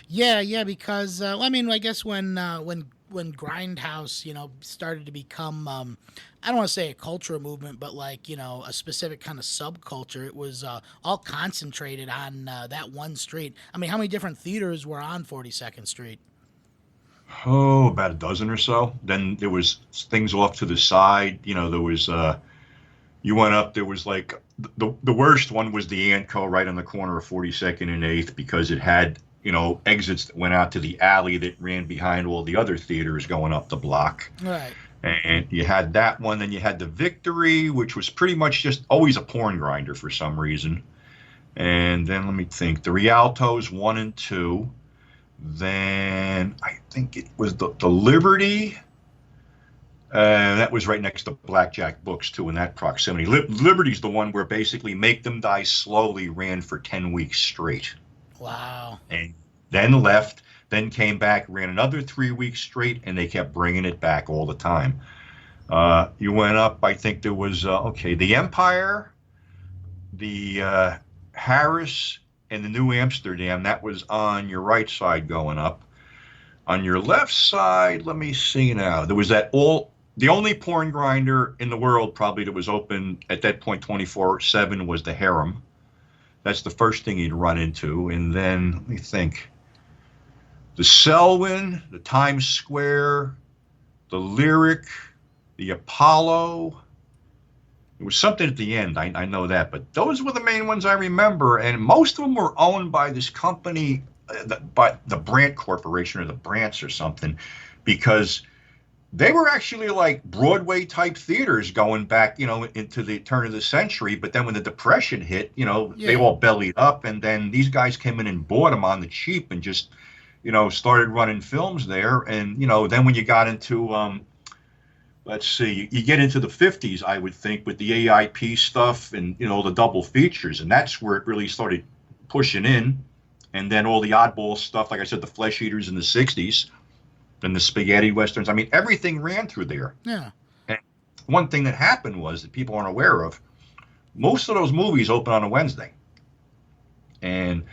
Yeah, yeah, because I mean, I guess when grindhouse, started to become, I don't want to say a cultural movement, but like a specific kind of subculture. It was all concentrated on that one street. I mean, how many different theaters were on 42nd Street? Oh, about a dozen or so. Then there was things off to the side. There was you went up. There was like the worst one was the Antco right on the corner of 42nd and 8th because it had exits that went out to the alley that ran behind all the other theaters going up the block. Right. And you had that one. Then you had the Victory, which was pretty much just always a porn grinder for some reason. And then let me think, the Rialtos 1 and 2. Then I think it was the Liberty. That was right next to Blackjack Books too, in that proximity. Liberty's the one where basically Make Them Die Slowly ran for 10 weeks straight, Wow. and then left. Then came back, ran another 3 weeks straight, and they kept bringing it back all the time. You went up. I think there was okay, the Empire, the Harris, and the New Amsterdam. That was on your right side going up. On your left side, let me see now. There was the only porn grinder in the world probably that was open at that point 24/7 was the Harem. That's the first thing you'd run into. And then let me think. The Selwyn, the Times Square, the Lyric, the Apollo. There was something at the end, I know that, but those were the main ones I remember, and most of them were owned by this company, by the Brandt Corporation or the Brandts or something, because they were actually like Broadway type theaters going back, into the turn of the century. But then when the Depression hit, they Yeah. all bellied up, and then these guys came in and bought them on the cheap and just, started running films there. And then when you got into let's see, you get into the 50s, I would think, with the AIP stuff and, the double features. And that's where it really started pushing in. And then all the oddball stuff, like I said, the Flesh Eaters in the 60s, and the spaghetti westerns. I mean, everything ran through there. Yeah. And one thing that happened was that people aren't aware of, most of those movies open on a Wednesday. And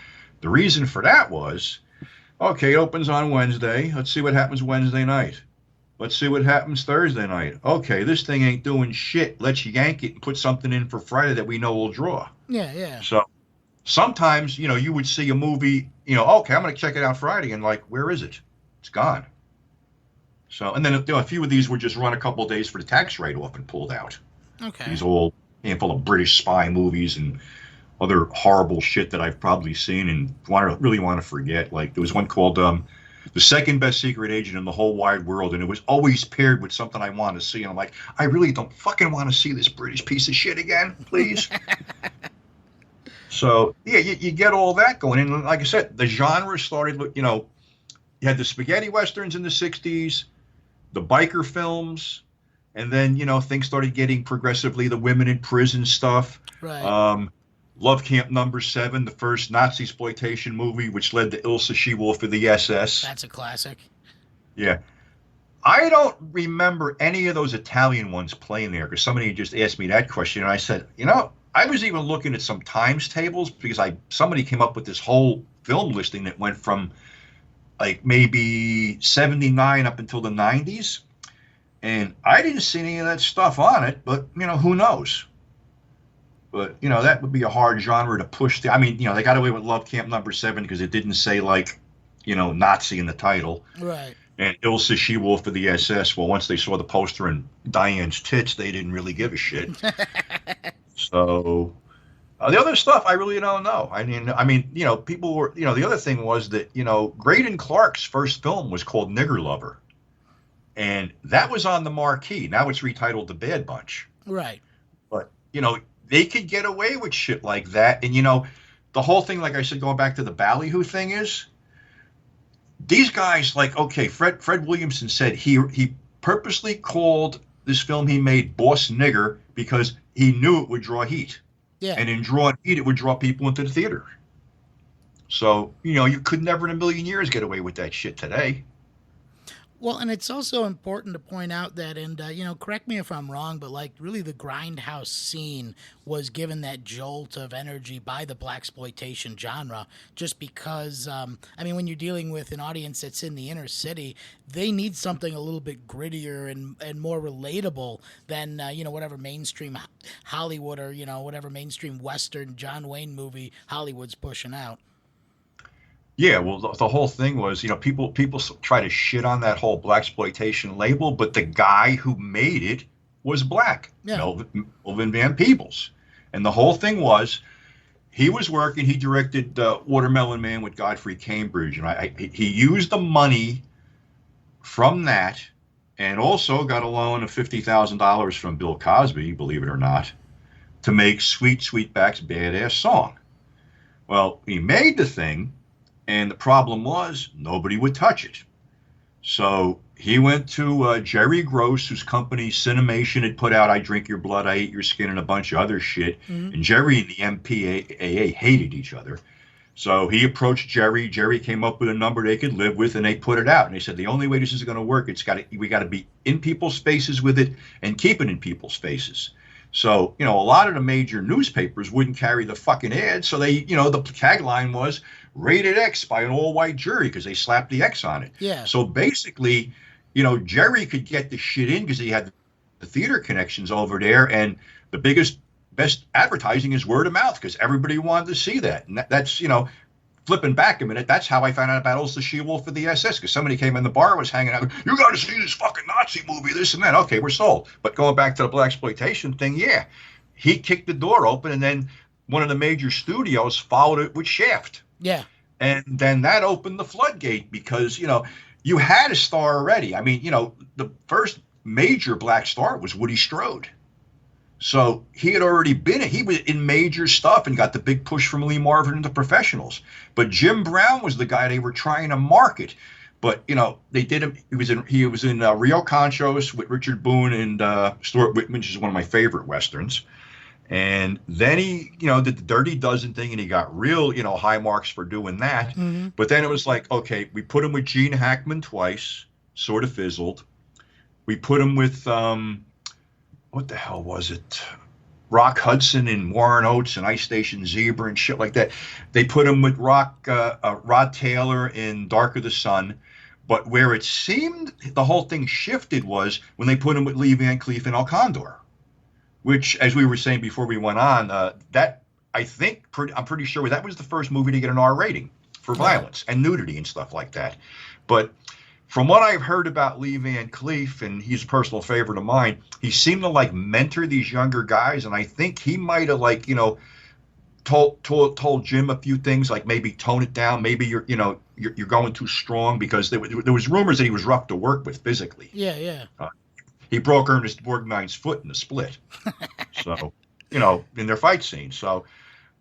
the reason for that was, okay, it opens on Wednesday. Let's see what happens Wednesday night. Let's see what happens Thursday night. Okay, this thing ain't doing shit. Let's yank it and put something in for Friday that we know will draw. Yeah. Yeah. So sometimes, you would see a movie, okay, I'm going to check it out Friday, and like, where is it? It's gone. So, and then a few of these were just run a couple of days for the tax write-off and pulled out. Okay. These old handful of British spy movies and other horrible shit that I've probably seen and really want to forget. Like there was one called The Second Best Secret Agent in the Whole Wide World, and it was always paired with something I want to see. And I'm like, I really don't fucking want to see this British piece of shit again, please. So yeah, you get all that going. And like I said, the genre started, you had the spaghetti westerns in the 60s, the biker films, and then, things started getting progressively the women in prison stuff. Right. Um, Love Camp Number 7, the first Nazi exploitation movie, which led to Ilsa She-Wolf of the SS. That's a classic. Yeah. I don't remember any of those Italian ones playing there because somebody just asked me that question. And I said, I was even looking at some times tables because somebody came up with this whole film listing that went from like maybe 79 up until the 90s. And I didn't see any of that stuff on it, but, who knows? But, that would be a hard genre to push. I mean, they got away with Love Camp Number 7 because it didn't say, like, Nazi in the title. Right. And Ilsa She-Wolf of the SS. Well, once they saw the poster and Diane's tits, they didn't really give a shit. So the other stuff, I really don't know. People were, the other thing was that, Graydon Clark's first film was called Nigger Lover. And that was on the marquee. Now it's retitled The Bad Bunch. Right. But, they could get away with shit like that. And, the whole thing, like I said, going back to the ballyhoo thing is, these guys, like, okay, Fred Williamson said he purposely called this film he made Boss Nigger because he knew it would draw heat. Yeah. And in drawing heat, it would draw people into the theater. So, you could never in a million years get away with that shit today. Well, and it's also important to point out that, and correct me if I'm wrong, but like really the grindhouse scene was given that jolt of energy by the blaxploitation genre, just because, I mean, when you're dealing with an audience that's in the inner city, they need something a little bit grittier and more relatable than whatever mainstream Hollywood or whatever mainstream Western John Wayne movie Hollywood's pushing out. Yeah, well, the whole thing was, people try to shit on that whole blaxploitation label, but the guy who made it was black, Yeah. Melvin Van Peebles, and the whole thing was he was working. He directed Watermelon Man with Godfrey Cambridge, and he used the money from that, and also got a loan of $50,000 from Bill Cosby, believe it or not, to make Sweet Sweetback's Badass Song. Well, he made the thing, and the problem was nobody would touch it. So he went to Jerry Gross, whose company Cinemation had put out "I Drink Your Blood, I Eat Your Skin" and a bunch of other shit. Hmm. And Jerry and the MPAA hated each other. So he approached Jerry. Jerry came up with a number they could live with, and they put it out. And they said the only way this is going to work, we got to be in people's faces with it and keep it in people's faces. So a lot of the major newspapers wouldn't carry the fucking ad. So the tagline was "Rated X" by an all-white jury because they slapped the X on it. Yeah. So basically, Jerry could get the shit in because he had the theater connections over there, and the best advertising is word of mouth because everybody wanted to see that. And that's flipping back a minute, that's how I found out about Battles the She-Wolf for the SS, because somebody came in the bar, was hanging out, you got to see this fucking Nazi movie, this and that. Okay, we're sold. But going back to the blaxploitation thing, yeah, he kicked the door open, and then one of the major studios followed it with Shaft. Yeah. And then that opened the floodgate because, you had a star already. I mean, the first major black star was Woody Strode. So he had already he was in major stuff and got the big push from Lee Marvin into professionals. But Jim Brown was the guy they were trying to market. But, they did him. He was in Rio Conchos with Richard Boone and Stuart Whitman, which is one of my favorite Westerns. And then he, did the Dirty Dozen thing, and he got real, high marks for doing that. Hmm. But then it was like, okay, we put him with Gene Hackman twice, sort of fizzled. We put him with, what the hell was it? Rock Hudson and Warren Oates and Ice Station Zebra and shit like that. They put him with Rod Taylor in Dark of the Sun. But where it seemed the whole thing shifted was when they put him with Lee Van Cleef and El Condor, which, as we were saying before we went on, that I'm pretty sure that was the first movie to get an R rating for violence and nudity and stuff like that. But from what I've heard about Lee Van Cleef, and he's a personal favorite of mine, he seemed to like mentor these younger guys, and I think he might have told Jim a few things, like maybe tone it down, maybe you're going too strong, because there was rumors that he was rough to work with physically. Yeah. Yeah. He broke Ernest Borgnine's foot in the split, so in their fight scene. So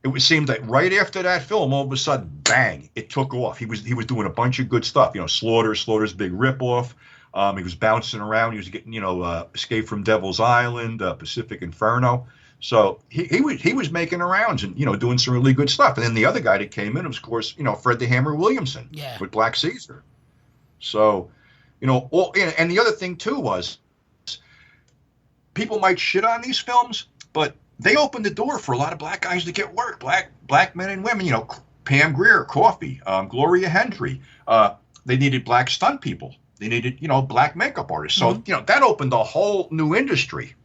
it seemed that right after that film, all of a sudden, bang, it took off. He was doing a bunch of good stuff. Slaughter's big ripoff. He was bouncing around. He was getting, Escape from Devil's Island, Pacific Inferno. So he was making the rounds and doing some really good stuff. And then the other guy that came in was, of course, Fred the Hammer Williamson with Black Caesar. So and the other thing too was, people might shit on these films, but they opened the door for a lot of black guys to get work. Black men and women. Pam Grier, Coffey, Gloria Hendry. They needed black stunt people. They needed black makeup artists. So that opened a whole new industry.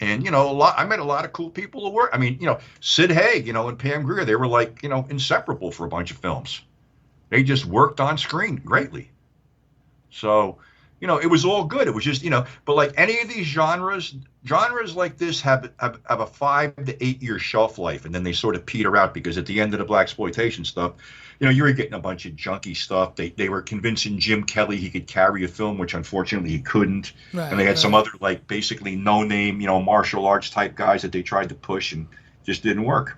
And I met a lot of cool people who work. I mean, Sid Haig, and Pam Grier, they were like inseparable for a bunch of films. They just worked on screen greatly. So it was all good. It was just, but like any of these genres like this have a 5 to 8 year shelf life, and then they sort of peter out, because at the end of the blaxploitation stuff, you were getting a bunch of junky stuff. They were convincing Jim Kelly he could carry a film, which unfortunately he couldn't. Right, and they had some other like basically no name, martial arts type guys that they tried to push and just didn't work.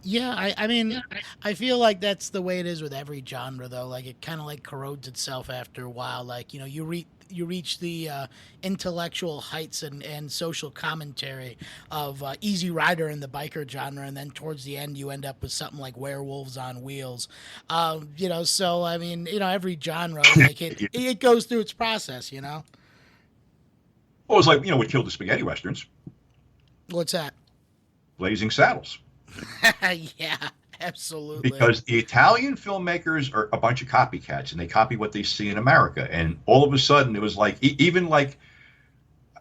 Yeah, I mean, I feel like that's the way it is with every genre, though. Like, it kind of like corrodes itself after a while. Like, you reach the intellectual heights and social commentary of Easy Rider in the biker genre, and then towards the end you end up with something like Werewolves on Wheels. So I mean, every genre like it goes through its process. Well, it was like, what killed the spaghetti westerns? What's that? Blazing Saddles. Yeah, absolutely. Because the Italian filmmakers are a bunch of copycats, and they copy what they see in America. And all of a sudden, it was like, even like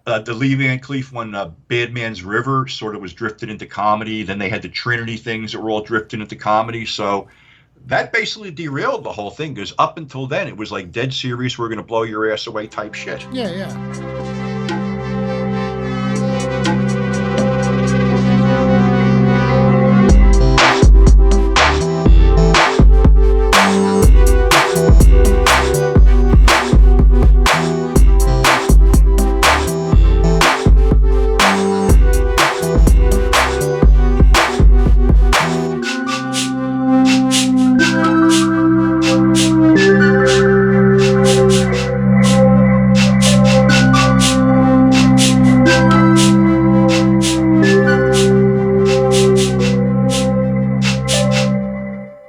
the Lee Van Cleef one, Bad Man's River, sort of was drifted into comedy. Then they had the Trinity things that were all drifted into comedy. So that basically derailed the whole thing, because up until then, it was like dead serious, we're going to blow your ass away type shit. Yeah, yeah.